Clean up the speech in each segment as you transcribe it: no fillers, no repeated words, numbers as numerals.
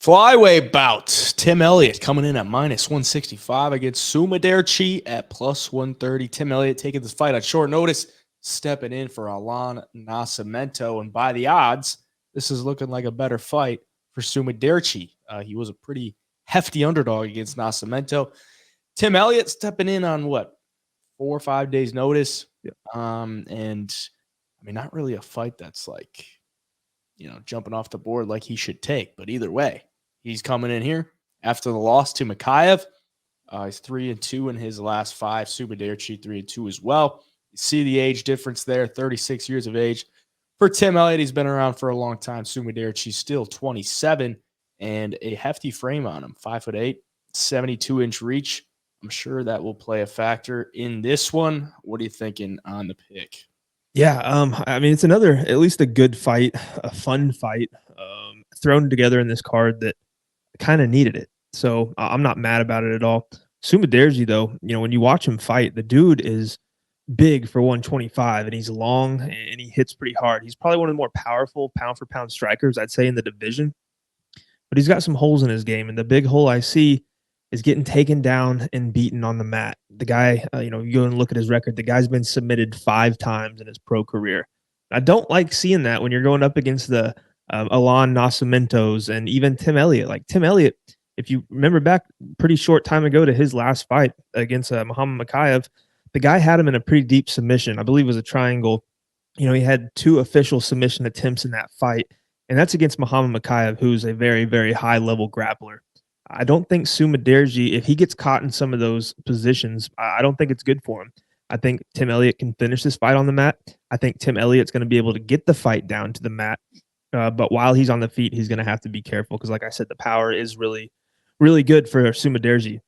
Flyweight bout. Tim Elliott coming in at -165 against Sumudaerji at +130. Tim Elliott taking this fight on short notice, stepping in for Alan Nascimento. And by the odds, this is looking like a better fight for Sumudaerji. He was a pretty hefty underdog against Nascimento. Tim Elliott stepping in on what, 4 or 5 days notice. Yeah. And I mean, not really a fight that's like, jumping off the board like he should take. But either way, he's coming in here after the loss to Makayev. He's 3-2 in his last 5. Sumudaerji 3-2 as well. You see the age difference there, 36 years of age. For Tim Elliott, he's been around for a long time. Sumudaerji still 27 and a hefty frame on him, 5'8", 72-inch reach. I'm sure that will play a factor in this one. What are you thinking on the pick? Yeah, I mean, it's another, at least a good fight, a fun fight, thrown together in this card that kind of needed it. So I'm not mad about it at all. Sumudaerji, though, when you watch him fight, the dude is big for 125, and he's long and he hits pretty hard. He's probably one of the more powerful pound-for-pound strikers, I'd say, in the division. But he's got some holes in his game, and the big hole I see is getting taken down and beaten on the mat. The guy, you go and look at his record. The guy's been submitted 5 times in his pro career. I don't like seeing that when you're going up against the Alan Nascimentos and even Tim Elliott. Like Tim Elliott, if you remember back pretty short time ago to his last fight against Muhammad Makayev, the guy had him in a pretty deep submission. I believe it was a triangle. He had 2 official submission attempts in that fight, and that's against Muhammad Makayev, who's a very, very high-level grappler. I don't think Sumudaerji, if he gets caught in some of those positions, I don't think it's good for him. I think Tim Elliott can finish this fight on the mat. I think Tim Elliott's going to be able to get the fight down to the mat. But while he's on the feet, he's going to have to be careful because, like I said, the power is really, really good for Sumudaerji.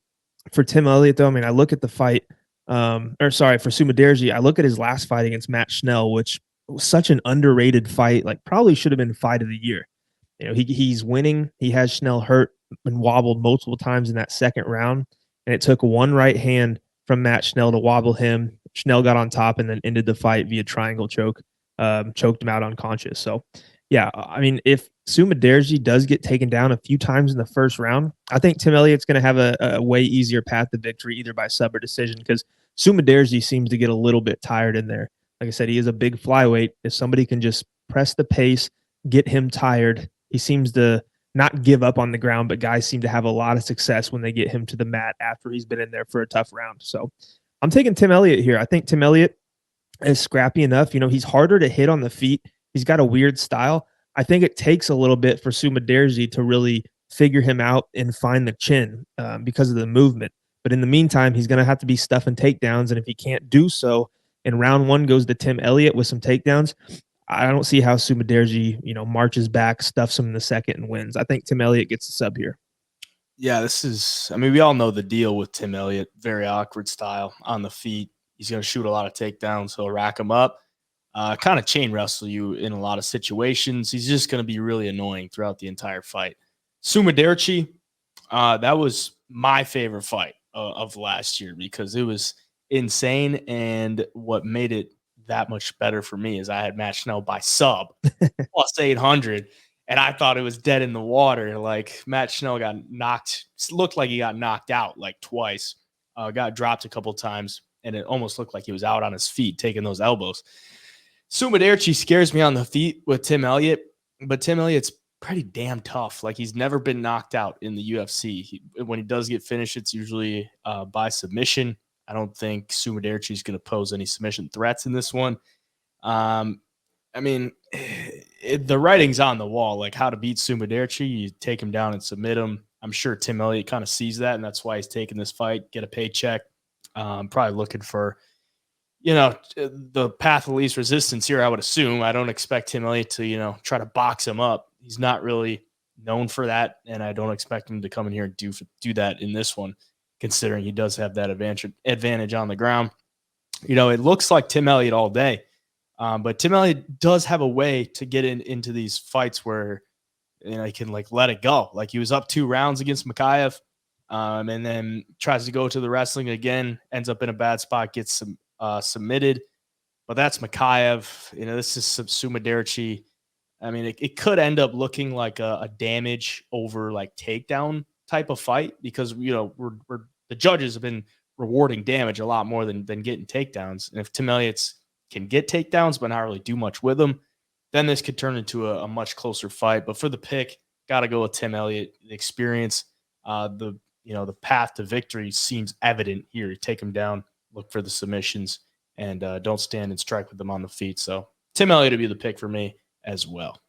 For Tim Elliott, though, I mean, I look at the fight, for Sumudaerji, I look at his last fight against Matt Schnell, which was such an underrated fight, like probably should have been fight of the year. He's winning. He has Schnell hurt and wobbled multiple times in that second round, and it took one right hand from Matt Schnell to wobble him. Schnell got on top and then ended the fight via triangle choke, choked him out unconscious. So, yeah, I mean, if Sumudaerji does get taken down a few times in the first round, I think Tim Elliott's going to have a way easier path to victory, either by sub or decision, because Sumudaerji seems to get a little bit tired in there. Like I said, he is a big flyweight. If somebody can just press the pace, get him tired, he seems to not give up on the ground, but guys seem to have a lot of success when they get him to the mat after he's been in there for a tough round. So I'm taking Tim Elliott here. I think Tim Elliott is scrappy enough. He's harder to hit on the feet. He's got a weird style. I think it takes a little bit for Sumudaerji to really figure him out and find the chin because of the movement. But in the meantime, he's going to have to be stuffing takedowns. And if he can't do so, and round 1 goes to Tim Elliott with some takedowns, I don't see how Sumudaerji, marches back, stuffs him in the second, and wins. I think Tim Elliott gets a sub here. Yeah, we all know the deal with Tim Elliott. Very awkward style on the feet. He's going to shoot a lot of takedowns. He'll rack him up, kind of chain wrestle you in a lot of situations. He's just going to be really annoying throughout the entire fight. Sumudaerji, that was my favorite fight of last year because it was insane, and what made it that much better for me is I had Matt Schnell by sub plus 800, and I thought it was dead in the water. Like Matt Schnell looked like he got knocked out like twice, got dropped a couple times, and it almost looked like he was out on his feet taking those elbows. Sumudaerji scares me on the feet with Tim Elliott, but Tim Elliott's pretty damn tough. Like he's never been knocked out in the UFC. When he does get finished, it's usually by submission. I don't think Sumudaerji is going to pose any submission threats in this one. The writing's on the wall, like how to beat Sumudaerji. You take him down and submit him. I'm sure Tim Elliott kind of sees that, and that's why he's taking this fight, get a paycheck. Probably looking for, the path of least resistance here, I would assume. I don't expect Tim Elliott to, try to box him up. He's not really known for that, and I don't expect him to come in here and do that in this one, considering he does have that advantage on the ground. It looks like Tim Elliott all day, but Tim Elliott does have a way to get into these fights where he can let it go. Like he was up 2 rounds against Makayev, and then tries to go to the wrestling again, ends up in a bad spot, gets submitted. But that's Makayev. This is Sumudaerji. I mean, it could end up looking like a damage over like takedown type of fight because we're the judges have been rewarding damage a lot more than getting takedowns. And if Tim Elliott's can get takedowns but not really do much with them, then this could turn into a much closer fight. But for the pick, got to go with Tim Elliott. The experience, the path to victory seems evident here. You take him down, look for the submissions, and don't stand and strike with them on the feet. So Tim Elliott would be the pick for me as well.